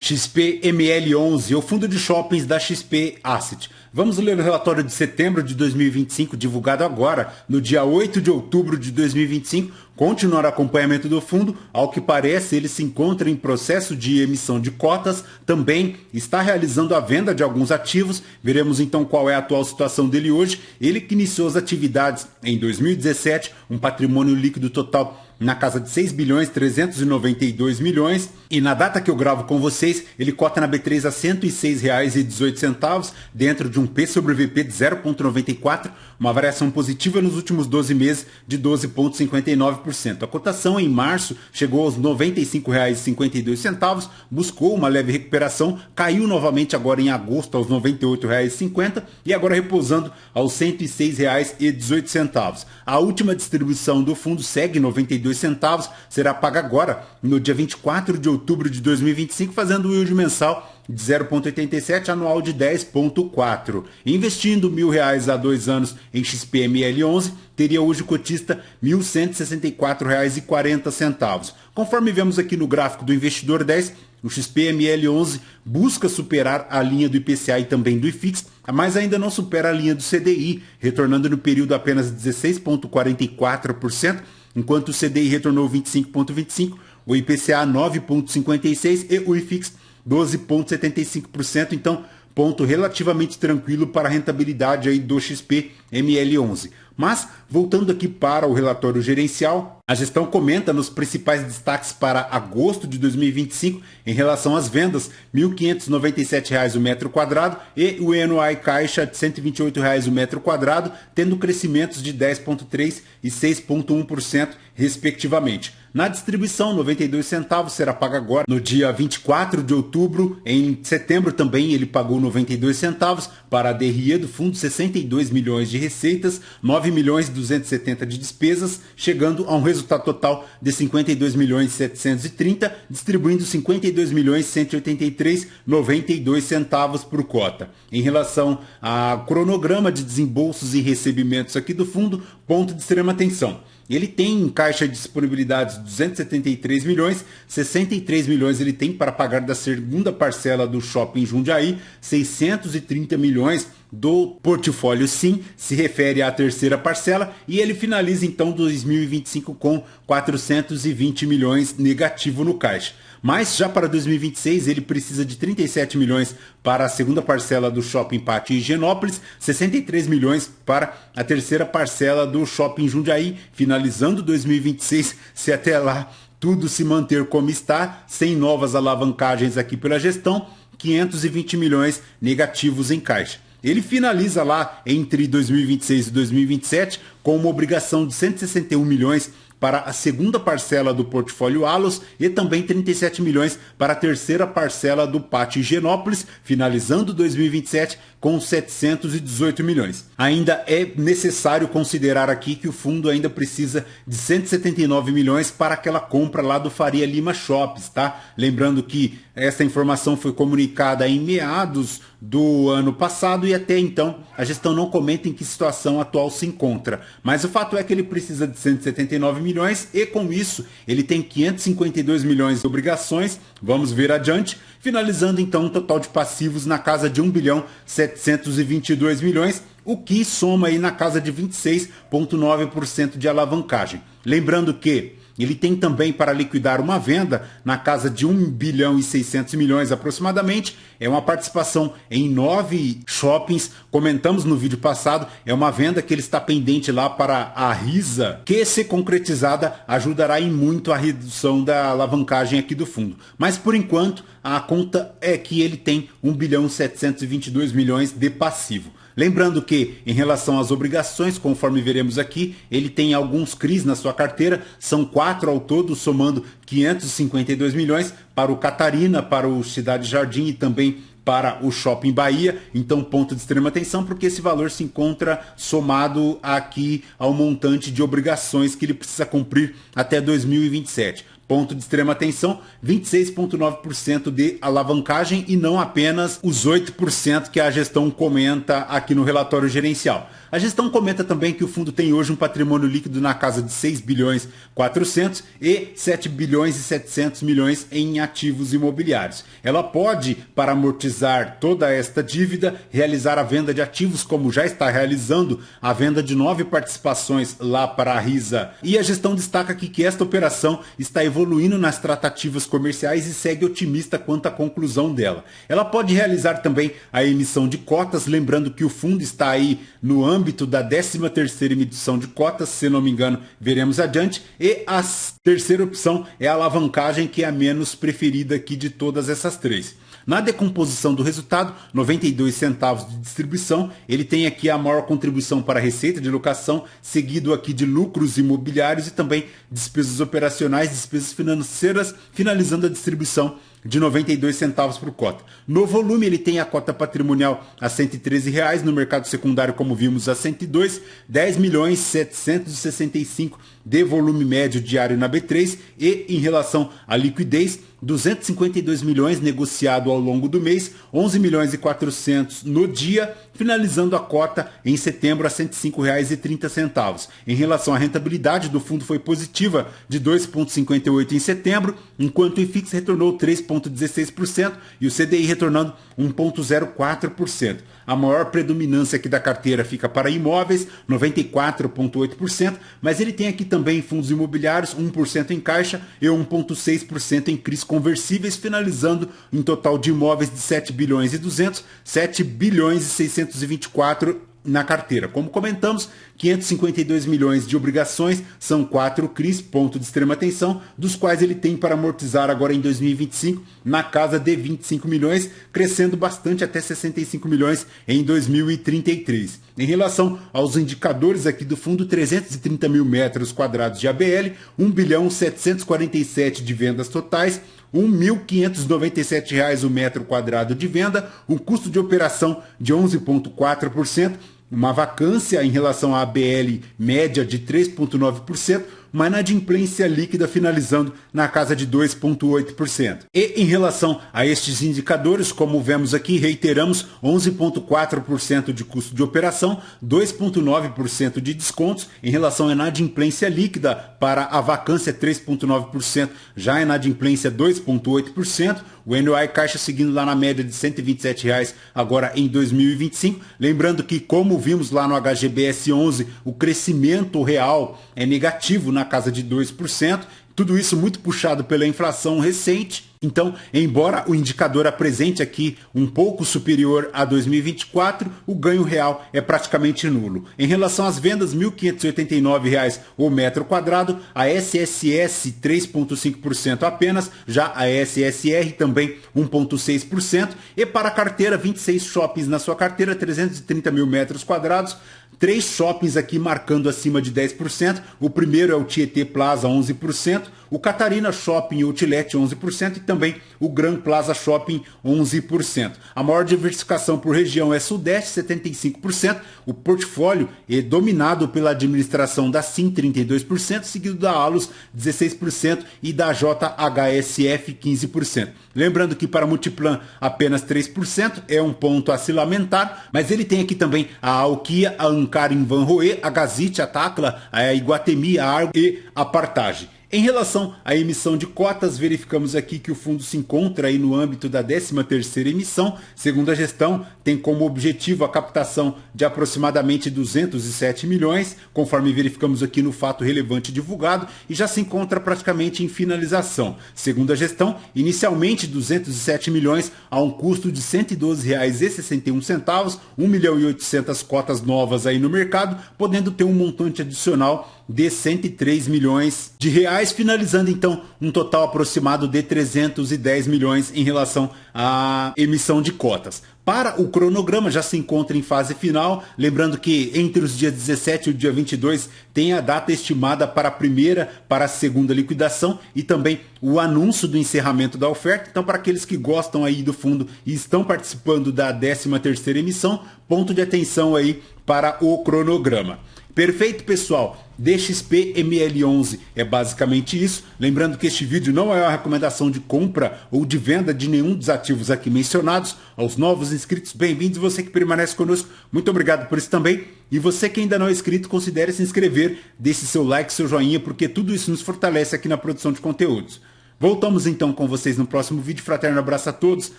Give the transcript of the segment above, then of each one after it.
XPML11, o fundo de shoppings da XP Asset. Vamos ler o relatório de setembro de 2025, divulgado agora, no dia 8 de outubro de 2025. Continuar acompanhamento do fundo. Ao que parece, ele se encontra em processo de emissão de cotas, também está realizando a venda de alguns ativos. Veremos então qual é a atual situação dele hoje. Ele que iniciou as atividades em 2017, um patrimônio líquido total na casa de 6 bilhões 392 milhões, e na data que eu gravo com vocês, ele cota na B3 a R$ 106,18, dentro de um P sobre VP de 0,94, uma variação positiva nos últimos 12 meses de 12,59%. A cotação em março chegou aos R$ 95,52, buscou uma leve recuperação, caiu novamente agora em agosto aos R$ 98,50 e agora repousando aos R$ 106,18. A última distribuição do fundo segue 92 centavos, será paga agora, no dia 24 de outubro de 2025, fazendo um yield mensal de 0,87, anual de 10,4. Investindo R$ 1.000 há 2 anos em XPML11, teria hoje o cotista R$ 1.164,40. Conforme vemos aqui no gráfico do Investidor 10, o XPML11 busca superar a linha do IPCA e também do IFIX, mas ainda não supera a linha do CDI, retornando no período apenas 16,44%, enquanto o CDI retornou 25,25%, o IPCA 9,56% e o IFIX 12,75%, então ponto relativamente tranquilo para a rentabilidade aí do XPML11. Mas, voltando aqui para o relatório gerencial, a gestão comenta nos principais destaques para agosto de 2025 em relação às vendas, R$ 1.597 o metro quadrado e o ENOI caixa de R$ 128 o metro quadrado, tendo crescimentos de 10,3% e 6,1% respectivamente. Na distribuição, 92 centavos será paga agora no dia 24 de outubro. Em setembro também ele pagou 92 centavos para a DRE do fundo, 62 milhões de receitas, 9 milhões e 270 de despesas, chegando a um resultado total de 52 milhões e 730, distribuindo 52 milhões e 183,92 centavos por cota. Em relação ao cronograma de desembolsos e recebimentos aqui do fundo, ponto de extrema atenção. Ele tem em caixa de disponibilidades 273 milhões, 63 milhões ele tem para pagar da segunda parcela do Shopping Jundiaí, 630 milhões do portfólio Sim, se refere à terceira parcela, e ele finaliza então 2025 com 420 milhões negativo no caixa. Mas já para 2026 ele precisa de 37 milhões para a segunda parcela do Shopping Pátio Higienópolis, 63 milhões para a terceira parcela do Shopping Jundiaí, finalizando 2026, se até lá tudo se manter como está, sem novas alavancagens aqui pela gestão, 520 milhões negativos em caixa. Ele finaliza lá entre 2026 e 2027 com uma obrigação de 161 milhões para a segunda parcela do portfólio Allos e também 37 milhões para a terceira parcela do Pátio Higienópolis, finalizando 2027 com 718 milhões. Ainda é necessário considerar aqui que o fundo ainda precisa de 179 milhões para aquela compra lá do Faria Lima Shoppings, tá? Lembrando que essa informação foi comunicada em meados do ano passado e até então a gestão não comenta em que situação atual se encontra. Mas o fato é que ele precisa de 179 milhões e com isso ele tem 552 milhões de obrigações. Vamos ver adiante, finalizando então um total de passivos na casa de 1 bilhão 722 milhões, o que soma aí na casa de 26,9% de alavancagem. Lembrando que ele tem também para liquidar uma venda na casa de 1 bilhão e 600 milhões aproximadamente. É uma participação em 9 shoppings. Comentamos no vídeo passado, é uma venda que ele está pendente lá para a Risa, que se concretizada ajudará em muito a redução da alavancagem aqui do fundo. Mas por enquanto a conta é que ele tem 1 bilhão 722 milhões de passivo. Lembrando que, em relação às obrigações, conforme veremos aqui, ele tem alguns CRIs na sua carteira, são 4 ao todo, somando 552 milhões para o Catarina, para o Cidade Jardim e também para o Shopping Bahia. Então, ponto de extrema atenção, porque esse valor se encontra somado aqui ao montante de obrigações que ele precisa cumprir até 2027. ponto de extrema atenção, 26,9% de alavancagem e não apenas os 8% que a gestão comenta aqui no relatório gerencial. A gestão comenta também que o fundo tem hoje um patrimônio líquido na casa de 6 bilhões 400 e 7 bilhões e 700 milhões em ativos imobiliários. Ela pode, para amortizar toda esta dívida, realizar a venda de ativos, como já está realizando a venda de 9 participações lá para a Risa. E a gestão destaca aqui que esta operação está evoluindo nas tratativas comerciais e segue otimista quanto à conclusão dela. Ela pode realizar também a emissão de cotas, lembrando que o fundo está aí no âmbito da 13ª emissão de cotas, se não me engano, veremos adiante, e a terceira opção é a alavancagem, que é a menos preferida aqui de todas essas três. Na decomposição do resultado, 92 centavos de distribuição, ele tem aqui a maior contribuição para a receita de locação, seguido aqui de lucros imobiliários e também despesas operacionais, despesas financeiras, finalizando a distribuição de 92 centavos por cota. No volume, ele tem a cota patrimonial a R$ 113, no mercado secundário, como vimos, a 102, 10 milhões 765 de volume médio diário na B3 e, em relação à liquidez, 252 milhões negociado ao longo do mês, 11 milhões e 400 no dia, finalizando a cota em setembro a R$ 105,30. Em relação à rentabilidade do fundo, foi positiva de 2,58% em setembro, enquanto o IFIX retornou 3,16% e o CDI retornando 1,04%. A maior predominância aqui da carteira fica para imóveis, 94,8%, mas ele tem aqui também fundos imobiliários, 1% em caixa e 1,6% em CRIs conversíveis, finalizando em total de imóveis de 7 bilhões e 200, 7 bilhões e 624 na carteira. Como comentamos, 552 milhões de obrigações, são 4 CRIs, ponto de extrema atenção, dos quais ele tem para amortizar agora em 2025 na casa de 25 milhões, crescendo bastante até 65 milhões em 2033. Em relação aos indicadores aqui do fundo, 330 mil metros quadrados de ABL, 1 bilhão 747 de vendas totais, R$ 1.597 o metro quadrado de venda, um custo de operação de 11,4%, uma vacância em relação à ABL média de 3,9%, uma inadimplência líquida finalizando na casa de 2,8%. E em relação a estes indicadores, como vemos aqui, reiteramos 11,4% de custo de operação, 2,9% de descontos. Em relação à inadimplência líquida, para a vacância 3,9%, já a inadimplência 2,8%. O NOI caixa seguindo lá na média de R$ 127 agora em 2025. Lembrando que, como vimos lá no HGBS 11, o crescimento real é negativo na casa de 2%. Tudo isso muito puxado pela inflação recente. Então, embora o indicador apresente aqui um pouco superior a 2024, o ganho real é praticamente nulo. Em relação às vendas, R$ 1.589 o metro quadrado, a SSS 3,5% apenas, já a SSR também 1,6%, e para a carteira, 26 shoppings na sua carteira, 330 mil metros quadrados, 3 shoppings aqui marcando acima de 10%, o primeiro é o Tietê Plaza, 11%, o Catarina Shopping Outlet, 11%, e também o Gran Plaza Shopping, 11%. A maior diversificação por região é Sudeste, 75%, o portfólio é dominado pela administração da Sim, 32%, seguido da Allos, 16%, e da JHSF, 15%. Lembrando que para Multiplan apenas 3%, é um ponto a se lamentar, mas ele tem aqui também a Alquia, a Ancar em Van Roê, a Gazite, a Tacla, a Iguatemi, a Argo e a Partage. Em relação à emissão de cotas, verificamos aqui que o fundo se encontra aí no âmbito da 13ª emissão. Segundo a gestão, tem como objetivo a captação de aproximadamente 207 milhões, conforme verificamos aqui no fato relevante divulgado, e já se encontra praticamente em finalização. Segundo a gestão, inicialmente 207 milhões a um custo de R$ 112,61, 1 milhão e 800 cotas novas aí no mercado, podendo ter um montante adicional de 103 milhões de reais, finalizando então um total aproximado de 310 milhões em relação à emissão de cotas. Para o cronograma, já se encontra em fase final, lembrando que entre os dias 17 e o dia 22 tem a data estimada para a primeira, para a segunda liquidação e também o anúncio do encerramento da oferta. Então, para aqueles que gostam aí do fundo e estão participando da 13ª emissão, ponto de atenção aí para o cronograma. Perfeito, pessoal? DXP ML11 é basicamente isso. Lembrando que este vídeo não é uma recomendação de compra ou de venda de nenhum dos ativos aqui mencionados. Aos novos inscritos, bem-vindos. Você que permanece conosco, muito obrigado por isso também. E você que ainda não é inscrito, considere se inscrever, deixe seu like, seu joinha, porque tudo isso nos fortalece aqui na produção de conteúdos. Voltamos então com vocês no próximo vídeo. Fraterno abraço a todos.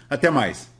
Até mais.